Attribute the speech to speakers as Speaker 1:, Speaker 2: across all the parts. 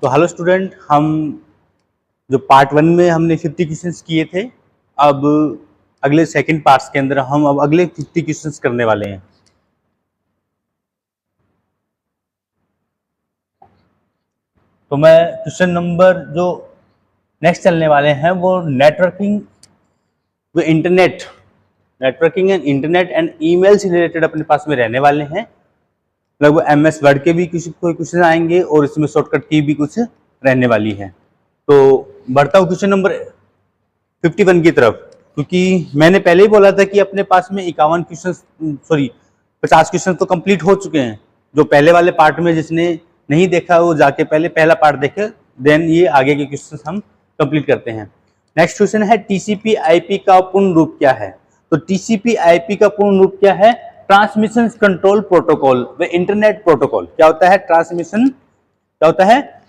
Speaker 1: तो hello student, हम जो पार्ट 1 में हमने 50 क्वेश्चंस किए थे, अब अगले सेकंड पार्ट्स के अंदर हम अब अगले 50 क्वेश्चंस करने वाले हैं। तो मैं क्वेश्चन नंबर जो नेक्स्ट चलने वाले हैं वो networking and internet and email से रिलेटेड अपने पास में रहने वाले हैं। लगभग MS वर्ड के भी कुछ क्वेश्चन आएंगे और इसमें शॉर्टकट की भी कुछ रहने वाली है। तो बढ़ता हूँ क्वेश्चन नंबर 51 की तरफ, क्योंकि मैंने पहले ही बोला था कि अपने पास में 50 क्वेश्चन तो कंप्लीट हो चुके हैं। जो पहले वाले पार्ट में जिसने नहीं देखा वो जाके पहले पहला पार्ट देखे, देन ये आगे के क्वेश्चन हम कंप्लीट करते हैं। नेक्स्ट क्वेश्चन है TCP/IP का पूर्ण रूप क्या है। तो TCP/IP का पूर्ण रूप क्या है? ट्रांसमिशन कंट्रोल प्रोटोकॉल व इंटरनेट प्रोटोकॉल। क्या होता है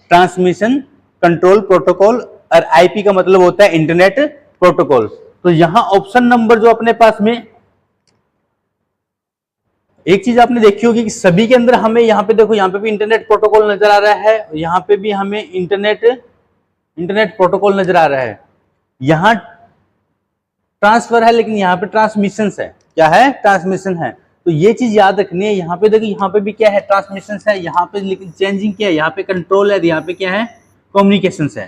Speaker 1: ट्रांसमिशन कंट्रोल प्रोटोकॉल, और IP का मतलब होता है इंटरनेट प्रोटोकॉल। तो यहां ऑप्शन नंबर जो अपने पास में एक चीज आपने देखी होगी कि सभी के अंदर हमें यहाँ पे देखो, यहाँ पे भी इंटरनेट प्रोटोकॉल नजर आ रहा है, यहाँ पे भी हमें इंटरनेट प्रोटोकॉल नजर आ रहा है। यहाँ ट्रांसफर है लेकिन यहाँ पे ट्रांसमिशन है। क्या है? ट्रांसमिशन है। तो ये चीज याद रखनी है। यहाँ पे देखिए, यहाँ पे भी क्या है? ट्रांसमिशन है। यहाँ पे लेकिन चेंजिंग क्या है? यहाँ पे कंट्रोल है, यहाँ पे क्या है? कम्युनिकेशन है।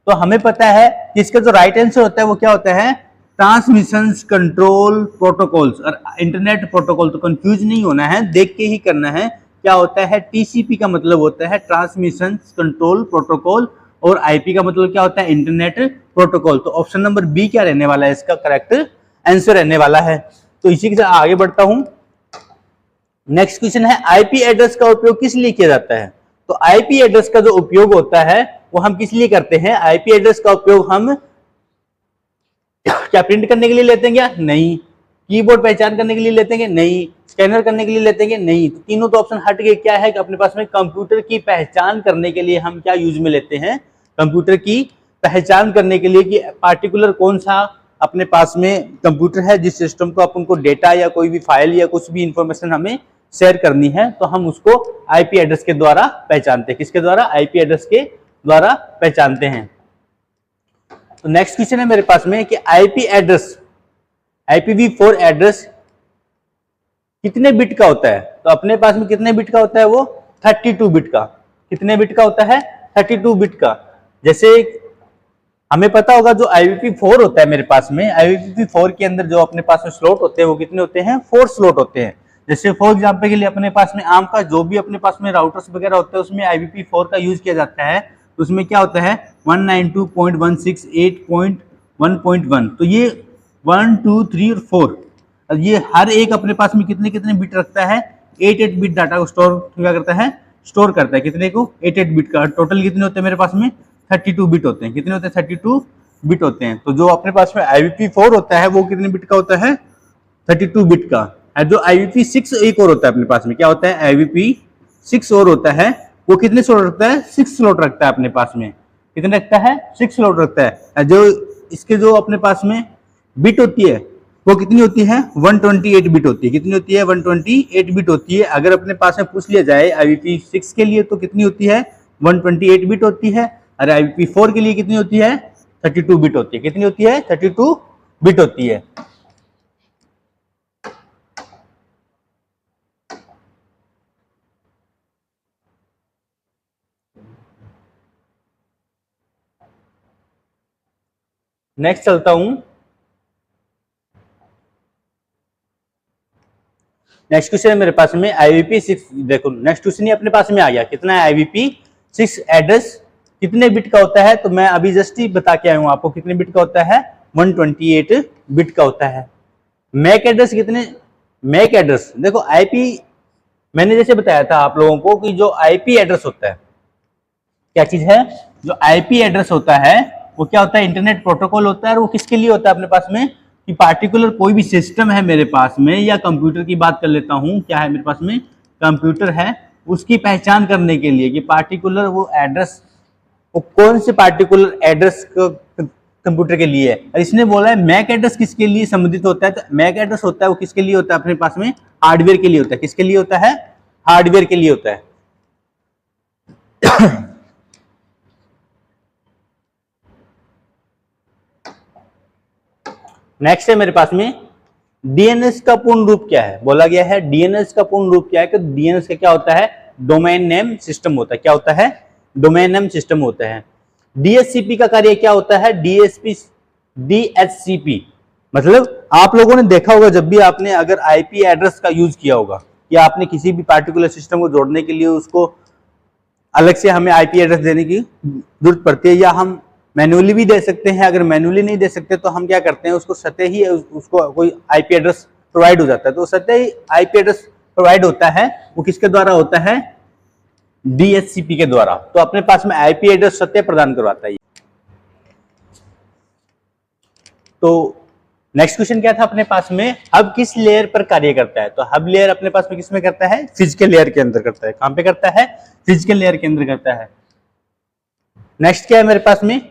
Speaker 1: तो हमें पता है कि इसका जो राइट आंसर होता है वो क्या होता है? ट्रांसमिशन कंट्रोल प्रोटोकॉल्स और इंटरनेट प्रोटोकॉल। तो कंफ्यूज नहीं होना है, देख के ही करना है। क्या होता है? TCP का मतलब होता है ट्रांसमिशन कंट्रोल प्रोटोकॉल, और IP का मतलब क्या होता है? Internet protocol. तो ऑप्शन नंबर बी क्या रहने वाला है? इसका करेक्ट आंसर रहने वाला है। तो इसी के साथ आगे बढ़ता हूं। नेक्स्ट क्वेश्चन है IP एड्रेस का उपयोग किस लिए किया जाता है। तो IP एड्रेस का जो उपयोग होता है वो हम किस लिए करते हैं? IP एड्रेस का उपयोग हम क्या प्रिंट करने के लिए लेते हैं क्या? नहीं। कीबोर्ड पहचान करने के लिए लेते हैं? नहीं। स्कैनर करने के लिए लेते हैं? नहीं। तो तीनों तो ऑप्शन हट गए। क्या है कि अपने पास में कंप्यूटर की पहचान करने के लिए हम क्या यूज में लेते हैं? कंप्यूटर की पहचान करने के लिए कि पार्टिकुलर कौन सा अपने पास में कंप्यूटर है जिस सिस्टम को अपन को डेटा या कोई भी फाइल या कुछ भी इंफॉर्मेशन हमें शेयर करनी है, तो हम उसको IP एड्रेस के द्वारा पहचानते हैं। किसके द्वारा? IP एड्रेस के द्वारा पहचानते हैं। तो नेक्स्ट क्वेश्चन है मेरे पास में कि IP एड्रेस IPv4 एड्रेस कितने बिट का होता है। तो अपने पास में कितने बिट का होता है? वो 32 बिट का। कितने बिट का होता है? 32 बिट का। जैसे हमें पता होगा जो IPv4 होता है मेरे पास में, IPv4 के अंदर जो अपने पास में स्लॉट होते हैं वो कितने होते हैं? 4 स्लॉट होते हैं। जैसे फॉर एग्जाम्पल के लिए अपने पास में आम का जो भी अपने पास में राउटर्स वगैरह होते हैं उसमें IPv4 का यूज किया जाता है। तो उसमें क्या होता है? 192.168.1.1। तो ये 1, 2, 3 और 4, ये हर एक अपने पास में कितने कितने बिट रखता है? 8 बिट डाटा को स्टोर क्या करता है? स्टोर करता है। कितने को? 8 बिट का। टोटल कितने होते हैं मेरे पास में? 32 बिट होते हैं। कितने होते हैं? 32 बिट होते हैं। तो जो अपने पास में IPv4 होता है वो कितने बिट का होता है? 32 बिट का। जो IPv6 एक और होता है अपने पास में, क्या होता है? IPv6 और होता है, वो कितने स्लॉट रखता है? 6 स्लॉट रखता है अपने पास में। कितने रखता है? 6 स्लॉट रखता है। जो इसके जो अपने पास में बिट होती है वो कितनी होती है? 128 बिट होती है। कितनी होती है? 128 बिट होती है। अगर अपने पास में पूछ लिया जाए IPv6 के लिए तो कितनी होती है? 128 बिट होती है। और IPv4 के लिए कितनी होती है? 32 बिट होती है। कितनी होती है? 32 बिट होती है। नेक्स्ट चलता हूं। नेक्स्ट क्वेश्चन है मेरे पास में IPv6। देखो नेक्स्ट क्वेश्चन ही अपने पास में आ गया। कितना है IPv6 एड्रेस कितने बिट का होता है? तो मैं अभी जस्ट ही बता के आया हूं आपको कितने बिट का होता है? 128 बिट का होता है। मैक एड्रेस कितने? मैक एड्रेस देखो IP मैंने जैसे बताया था आप लोगों को कि जो IP एड्रेस होता है क्या चीज है? जो IP एड्रेस होता है वो क्या होता है? इंटरनेट प्रोटोकॉल होता है। और वो किसके लिए होता है अपने पास में? कि पार्टिकुलर कोई भी सिस्टम है मेरे पास में, या कंप्यूटर की बात कर लेता हूं, क्या है मेरे पास में? कंप्यूटर है, उसकी पहचान करने के लिए कि पार्टिकुलर वो एड्रेस, वो कौन से पार्टिकुलर एड्रेस कंप्यूटर के लिए है। और इसने बोला है मैक एड्रेस किसके लिए संबंधित होता है? तो मैक एड्रेस होता है वो किसके लिए होता है अपने पास में? हार्डवेयर के लिए होता है। किसके लिए होता है? हार्डवेयर के लिए होता है। नेक्स्ट है मेरे पास में डीएनएस का पूर्ण रूप क्या है, बोला गया है डीएनएस का पूर्ण रूप क्या है कि डीएनएस का क्या होता है, डोमेन नेम सिस्टम होता है। क्या होता है, डोमेन नेम सिस्टम होता है। डीएचसीपी का कार्य क्या होता है, डीएचसीपी मतलब आप लोगों ने देखा होगा जब भी आपने अगर आईपी एड्रेस का यूज किया होगा या आपने किसी भी पार्टिकुलर सिस्टम को जोड़ने के लिए उसको अलग से हमें आईपी एड्रेस देने की जरूरत पड़ती है, या हम मैन्युअली भी दे सकते हैं। अगर मैन्युअली नहीं दे सकते तो हम क्या करते हैं, उसको सतह ही उसको कोई आईपी एड्रेस प्रोवाइड हो जाता है। तो सतह ही आईपी एड्रेस प्रोवाइड होता है, वो किसके द्वारा होता है, डीएचसीपी के द्वारा। तो अपने पास में आईपी एड्रेस सतह प्रदान करवाता है। तो नेक्स्ट क्वेश्चन क्या था अपने पास में, हब किस लेयर पर कार्य करता है। तो हब लेयर अपने पास में किस में करता है, फिजिकल लेयर के अंदर करता है। कहां पे करता है, फिजिकल लेयर के अंदर करता है। नेक्स्ट क्या है मेरे पास में,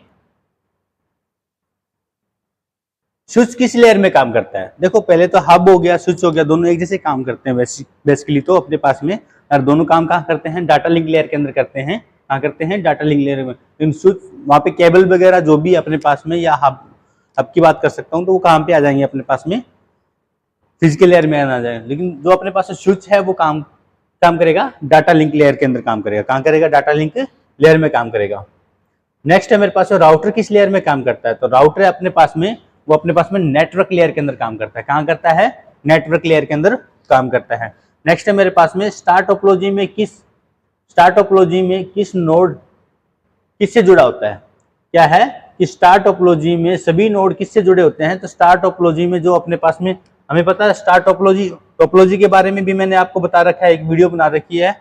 Speaker 1: स्विच किस लेयर में काम करता है। देखो पहले तो हब हो गया, स्विच हो गया, दोनों एक जैसे काम करते हैं बेसिकली। तो अपने पास में और दोनों काम कहाँ करते हैं, डाटा लिंक लेयर के अंदर करते हैं। कहाँ करते हैं, डाटा लिंक लेयर में। स्विच वहां पे केबल वगैरह जो भी अपने पास में, या हब की बात कर सकता हूँ, तो वो कहाँ पे आ जाएंगे अपने पास में, फिजिकल लेयर में आ जाएंगे। लेकिन जो अपने पास स्विच है वो काम करेगा डाटा लिंक लेयर के अंदर काम करेगा। कहाँ करेगा, डाटा लिंक लेयर में काम करेगा। नेक्स्ट है मेरे पास राउटर किस लेयर में काम करता है। तो राउटर अपने पास में वो अपने पास में नेटवर्क लेयर के अंदर काम करता है। कहाँ करता है, नेटवर्क लेयर के अंदर काम करता है। नेक्स्ट है मेरे पास में स्टार टोपोलॉजी में किस नोड किससे जुड़ा होता है। क्या है कि स्टार टोपोलॉजी में सभी नोड किससे जुड़े होते हैं। तो स्टार टोपोलॉजी में जो अपने पास में हमें पता है, स्टार टोपोलॉजी के बारे में भी मैंने आपको बता रखा है, एक वीडियो बना रखी है,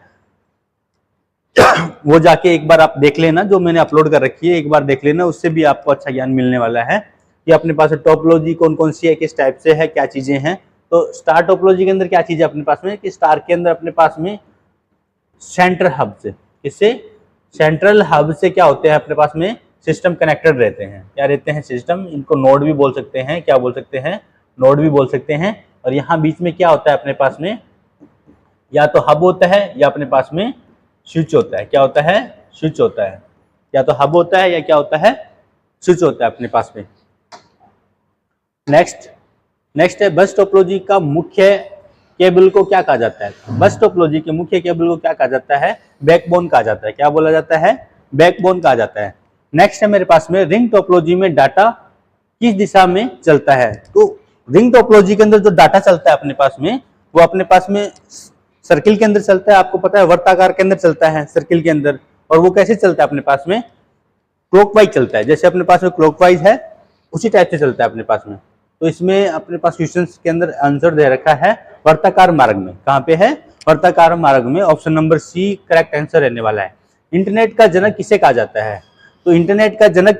Speaker 1: वो जाके एक बार आप देख लेना, जो मैंने अपलोड कर रखी है एक बार देख लेना, उससे भी आपको अच्छा ज्ञान मिलने वाला है कि अपने पास टोपोलॉजी कौन कौन सी है, किस टाइप से है, क्या चीजें हैं। तो स्टार टोपोलॉजी के अंदर क्या चीज है अपने पास में, कि स्टार के अंदर अपने पास में सेंट्रल हब से, इससे सेंट्रल हब से क्या होते हैं अपने पास में, सिस्टम कनेक्टेड रहते हैं। क्या रहते हैं, सिस्टम, इनको नोड भी बोल सकते हैं। क्या बोल सकते हैं, नोड भी बोल सकते हैं। और यहाँ बीच में क्या होता है अपने पास में, या तो हब होता है या अपने पास में स्विच होता है। क्या होता है, स्विच होता है। या तो हब होता है या क्या होता है, स्विच होता है अपने पास में। नेक्स्ट है बस टोपोलॉजी का मुख्य केबल को क्या कहा जाता है। बस टोपोलॉजी के मुख्य केबल को क्या कहा जाता है, बैकबोन कहा जाता है। क्या बोला जाता है, बैकबोन कहा जाता है। नेक्स्ट है मेरे पास में रिंग टोपोलॉजी में डाटा किस दिशा में चलता है। तो रिंग टोपोलॉजी के अंदर जो डाटा चलता है अपने पास में, वो अपने पास में सर्किल के अंदर चलता है। आपको पता है वर्ताकार के अंदर चलता है, सर्किल के अंदर। और वो कैसे चलता है अपने पास में, क्लॉकवाइज चलता है। जैसे अपने पास में क्लॉकवाइज है उसी टाइप से चलता है अपने पास में। तो इसमें अपने पास क्वेश्चंस के अंदर आंसर दे रखा है वर्ताकार मार्ग में। कहाँ पे है, वर्ताकार मार्ग में। Option number C correct answer रहने वाला है। इंटरनेट का जनक किसे कहा जाता है। तो इंटरनेट का जनक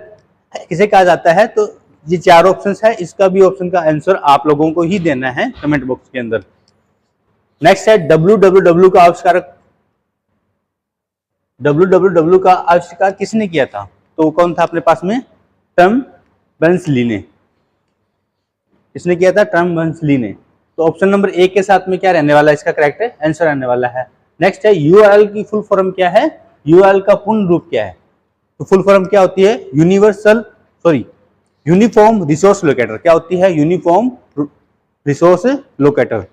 Speaker 1: किसे कहा जाता है, तो ये चार ऑप्शंस है, इसका भी ऑप्शन का आंसर आप लोगों को ही देना है कमेंट बॉक्स के अंदर। नेक्स्ट है www का आविष्कार किसने किया था। तो कौन था अपने पास में, टॉम बर्नस-ली ने। किसने किया था, टॉम बर्नस-ली ने। तो ऑप्शन नंबर ए के साथ में क्या रहने वाला है, इसका करेक्ट आंसर रहने वाला है। नेक्स्ट है यूआरएल की फुल फॉर्म क्या है, यूआरएल का पूर्ण रूप क्या है। तो फुल फॉर्म क्या होती है, यूनिफॉर्म रिसोर्स लोकेटर। क्या होती है, यूनिफॉर्म रिसोर्स लोकेटर।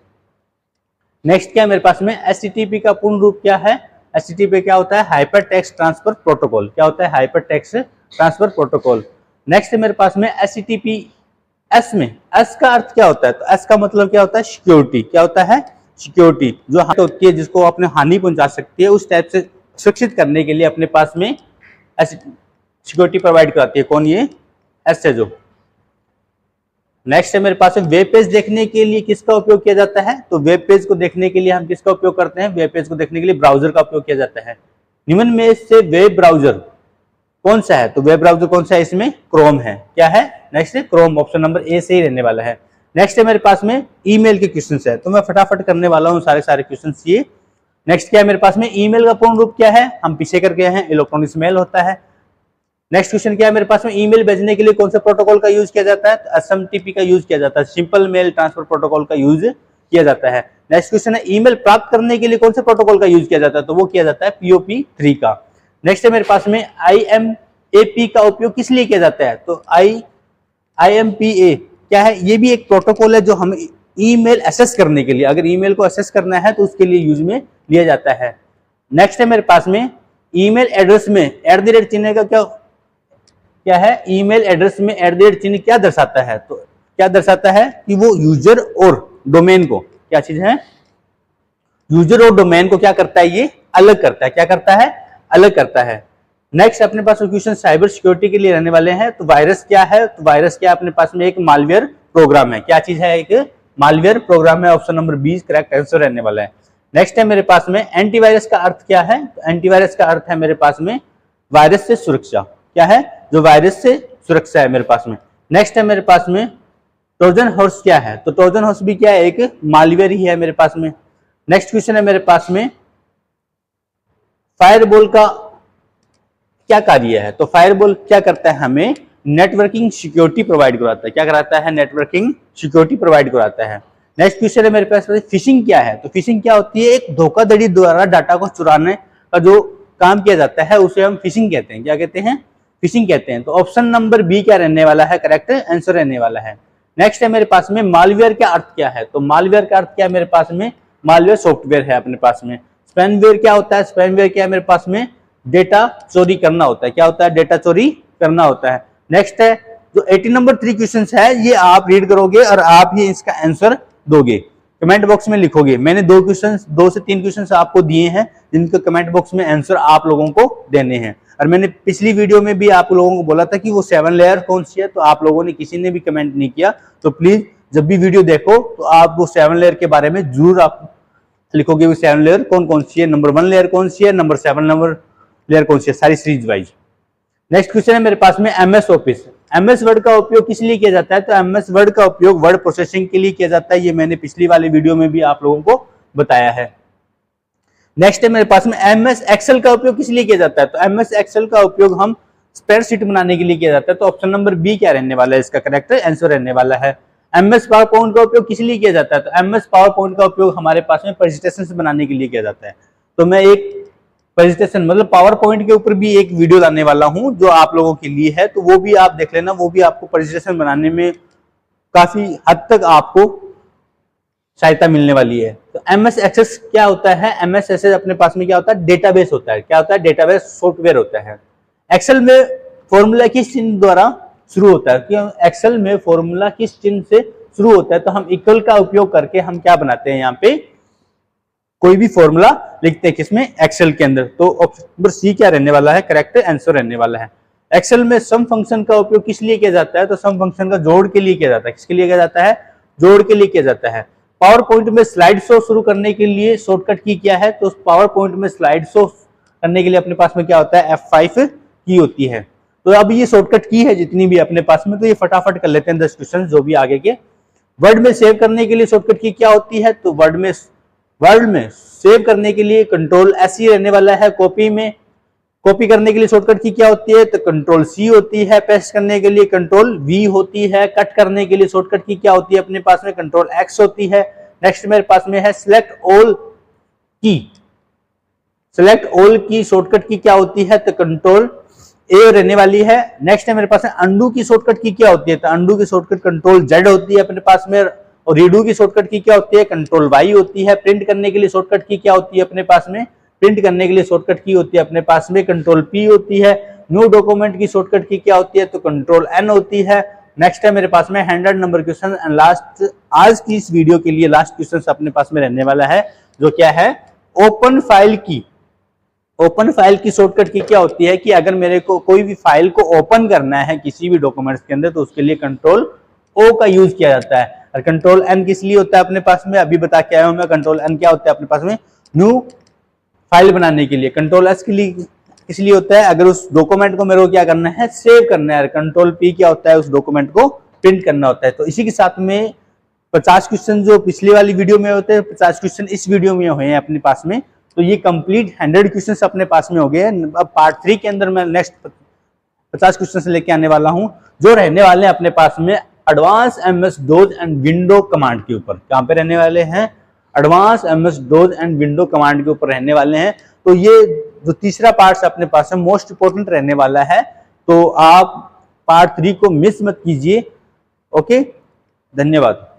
Speaker 1: नेक्स्ट क्या है मेरे पास में, एचटीटीपी का पूर्ण रूप क्या है। एचटीटीपी क्या होता है, हाइपर टेक्स्ट ट्रांसफर प्रोटोकॉल। क्या होता है, hyper text transfer protocol. Next है मेरे पास में एचटीटीपी एस में, एस का अर्थ क्या होता है। तो एस का मतलब क्या होता है, सिक्योरिटी। क्या होता है, सिक्योरिटी। जो होती है जिसको अपने हानि पहुंचा सकती है, उस टाइप से सुरक्षित करने के लिए अपने पास में सिक्योरिटी प्रोवाइड कराती है। कौन, ये एस है जो। नेक्स्ट है मेरे पास वेब पेज देखने के लिए किसका उपयोग किया जाता है। तो वेब पेज को देखने के लिए हम किसका उपयोग करते हैं, वेब पेज को देखने के लिए ब्राउजर का उपयोग किया जाता है। निम्न में से वेब ब्राउजर कौन सा है। तो वेब ब्राउजर कौन सा है, इसमें क्रोम है। क्या है, नेक्स्ट है क्रोम। ऑप्शन नंबर ए से ही रहने वाला है। नेक्स्ट है मेरे पास में ईमेल के क्वेश्चंस है, तो मैं फटाफट करने वाला हूँ सारे क्वेश्चंस ये। नेक्स्ट क्या है मेरे पास में, ईमेल का पूर्ण रूप क्या है, हम पीछे करके हैं, इलेक्ट्रॉनिक मेल होता है। नेक्स्ट क्वेश्चन क्या है मेरे पास में, ईमेल भेजने के लिए कौन सा प्रोटोकॉल का यूज किया जाता है। तो एसएमटीपी का यूज किया जाता है, सिंपल मेल ट्रांसफर प्रोटोकॉल का यूज किया जाता है। नेक्स्ट क्वेश्चन है, ईमेल प्राप्त करने के लिए कौन से प्रोटोकॉल का यूज किया जाता है। तो वो किया जाता है POP3 का। नेक्स्ट है मेरे पास में IMAP का उपयोग किस लिए किया जाता है। तो IMPA क्या है, ये भी एक प्रोटोकॉल है जो हम ईमेल एक्सेस करने के लिए, अगर ईमेल को एक्सेस करना है तो उसके लिए यूज में लिया जाता है। नेक्स्ट है मेरे पास में ईमेल एड्रेस में @ चिन्ह का क्या है, ईमेल एड्रेस में @ चिन्ह क्या दर्शाता है, तो क्या दर्शाता है कि वो यूजर और डोमेन को, क्या चीज है, यूजर और डोमेन को क्या करता है, ये अलग करता है, क्या करता है, अलग करता है। नेक्स्ट अपने पास क्वेश्चन साइबर सिक्योरिटी के लिए रहने वाले हैं। तो वायरस क्या है, तो वायरस क्या अपने पास में एक मालवेयर प्रोग्राम है, क्या चीज है, एक मालवेयर प्रोग्राम है। ऑप्शन नंबर 20 करेक्ट आंसर रहने वाला है। नेक्स्ट है मेरे पास में एंटीवायरस का अर्थ क्या है, तो एंटीवायरस का अर्थ है मेरे पास में वायरस से सुरक्षा, क्या है, जो वायरस से सुरक्षा है मेरे पास में। नेक्स्ट है मेरे पास में ट्रोजन हॉर्स क्या है, तो ट्रोजन हॉर्स भी क्या है, एक मालवेयर ही है मेरे पास में। नेक्स्ट क्वेश्चन है मेरे पास में फायरवॉल का क्या कार्य है, तो फायरवॉल क्या करता है, हमें नेटवर्किंग सिक्योरिटी प्रोवाइड कराता है, क्या कराता है, नेटवर्किंग सिक्योरिटी प्रोवाइड कराता है। नेक्स्ट क्वेश्चन है मेरे पास फिशिंग क्या है, तो फिशिंग क्या होती है, एक धोखाधड़ी द्वारा डाटा को चुराने का जो काम किया जाता है उसे हम फिशिंग कहते हैं, क्या कहते हैं, फिशिंग कहते हैं। तो ऑप्शन नंबर बी क्या रहने वाला है, करेक्ट आंसर रहने वाला है। नेक्स्ट है मेरे पास में मालवेयर का अर्थ क्या है, तो मालवेयर का अर्थ क्या है मेरे पास में, मालवेयर सॉफ्टवेयर है अपने पास में। स्पैमवेयर क्या होता है, स्पैमवेयर क्या है मेरे पास में, डेटा चोरी करना होता है, क्या होता है, डेटा चोरी करना होता है। नेक्स्ट है जो 80 नंबर 3 क्वेश्चन है, ये आप रीड करोगे और आप ही इसका आंसर दोगे, कमेंट बॉक्स में लिखोगे। मैंने 2 से 3 क्वेश्चन आपको दिए हैं जिनके कमेंट बॉक्स में आंसर आप लोगों को देने हैं। और मैंने पिछली वीडियो में भी आप लोगों को बोला था कि वो 7 लेयर कौन सी है, तो आप लोगों ने किसी ने भी कमेंट नहीं किया। तो प्लीज जब भी वीडियो देखो तो आप वो 7 लेयर के बारे में जरूर आप लिखोगे, वो 7 लेयर कौन कौन सी है, नंबर 1 लेयर कौन सी है, नंबर 7 नंबर लेयर कौन सी है, सारी सीरीज वाइज। नेक्स्ट क्वेश्चन है मेरे पास में एमएस ऑफिस, एमएस वर्ड का उपयोग किस लिए किया जाता है, तो एमएस वर्ड का उपयोग वर्ड प्रोसेसिंग के लिए किया जाता है, ये मैंने पिछली वाली वीडियो में भी आप लोगों को बताया है। नेक्स्ट है मेरे पास में एमएस एक्सेल का उपयोग किस लिए किया जाता है, तो एमएस एक्सेल का उपयोग हम स्प्रेडशीट बनाने के लिए किया जाता है। तो ऑप्शन नंबर बी क्या रहने वाला है, इसका करेक्ट आंसर रहने वाला है। एमएस पावर पॉइंट का उपयोग किस लिए किया जाता है, तो एमएस पावर पॉइंट का उपयोग हमारे पास में प्रेजेंटेशन बनाने के लिए किया जाता है। तो मैं एक प्रेजेंटेशन मतलब पावर पॉइंट के ऊपर भी एक वीडियो लाने वाला हूं जो आप लोगों के लिए है, तो वो भी आप देख लेना, वो भी आपको प्रेजेंटेशन बनाने में काफी हद तक आपको सहायता मिलने वाली है। तो एमएस एक्सेस क्या होता है, एमएस एक्सेस अपने पास में क्या होता है, डेटाबेस होता है, क्या होता है, डेटाबेस सॉफ्टवेयर होता है। एक्सेल में फॉर्मूला किस चिन्ह द्वारा शुरू होता है, कि एक्सेल में फॉर्मूला किस चिन्ह से शुरू होता है, तो हम इक्वल का उपयोग करके हम क्या बनाते हैं, यहाँ पे कोई भी फॉर्मूला लिखते हैं किसमें, एक्सेल के अंदर। तो ऑप्शन नंबर सी क्या रहने वाला है, करेक्ट आंसर रहने वाला है। एक्सेल में सम फंक्शन का उपयोग किस लिए किया जाता है, तो सम फंक्शन का जोड़ के लिए किया जाता है, किसके लिए किया जाता है, जोड़ के लिए किया जाता है। पावर पॉइंट में स्लाइड शो शुरू करने के लिए शॉर्टकट की क्या है, तो पावर पॉइंट में स्लाइड शो करने के लिए अपने पास में क्या होता है, F5 की होती है। तो अब ये शॉर्टकट की है जितनी भी अपने पास में, तो ये फटाफट कर लेते हैं 10 क्वेश्चन जो भी आगे के। वर्ड में सेव करने के लिए शॉर्टकट की क्या होती है, तो वर्ड में सेव करने के लिए कंट्रोल S ही रहने वाला है। कॉपी करने के लिए शॉर्टकट की क्या होती है, तो कंट्रोल C होती है। पेस्ट करने के लिए कंट्रोल V होती है। कट करने के लिए शॉर्टकट की क्या होती है अपने पास में, कंट्रोल X होती है। नेक्स्ट मेरे पास में है सिलेक्ट ऑल की शॉर्टकट की क्या होती है, तो कंट्रोल A रहने वाली है। नेक्स्ट है मेरे पास में अंडू की शॉर्टकट की क्या होती है, तो अंडू की शॉर्टकट कंट्रोल Z होती है अपने पास में। और रीडू की शॉर्टकट की क्या होती है, कंट्रोल Y होती है। प्रिंट करने के लिए शॉर्टकट की क्या होती है अपने पास में, प्रिंट करने के लिए शॉर्टकट की होती है अपने पास में कंट्रोल P होती है। न्यू डॉक्यूमेंट की शॉर्टकट की क्या होती है, तो कंट्रोल N होती है। नेक्स्ट है मेरे पास में 100 नंबर क्वेश्चन एंड लास्ट आज की इस वीडियो के लिए लास्ट क्वेश्चन अपने पास में रहने वाला है, जो क्या है, ओपन फाइल की शॉर्टकट की क्या होती है, कि अगर मेरे को कोई भी फाइल को ओपन करना है किसी भी डॉक्यूमेंट्स के अंदर, तो उसके लिए कंट्रोल O का यूज किया जाता है। और कंट्रोल N किस लिए होता है अपने पास में, अभी बता के आया हूं मैं। कंट्रोल N क्या होता है अपने पास में, न्यू फाइल बनाने के लिए। कंट्रोल S के लिए किस लिए होता है, अगर उस डॉक्यूमेंट को मेरे को क्या करना है, सेव करना है। कंट्रोल P क्या होता है, उस डॉक्यूमेंट को प्रिंट करना होता है। तो इसी के साथ में 50 क्वेश्चन जो पिछली वाली वीडियो में होते हैं, 50 क्वेश्चन इस वीडियो में हुए हैं अपने पास में। तो ये कंप्लीट 100 क्वेश्चन अपने पास में हो गए हैं। अब पार्ट 3 के अंदर मैं नेक्स्ट 50 क्वेश्चन लेके आने वाला हूं, जो रहने वाले हैं अपने पास में advance MS DOS and window command के ऊपर। कहां पे रहने वाले हैं, advance MS DOS and window command के ऊपर रहने वाले हैं। तो ये जो तीसरा पार्ट अपने पास में मोस्ट इंपोर्टेंट रहने वाला है, तो आप पार्ट 3 को मिस मत कीजिए। ओके, धन्यवाद।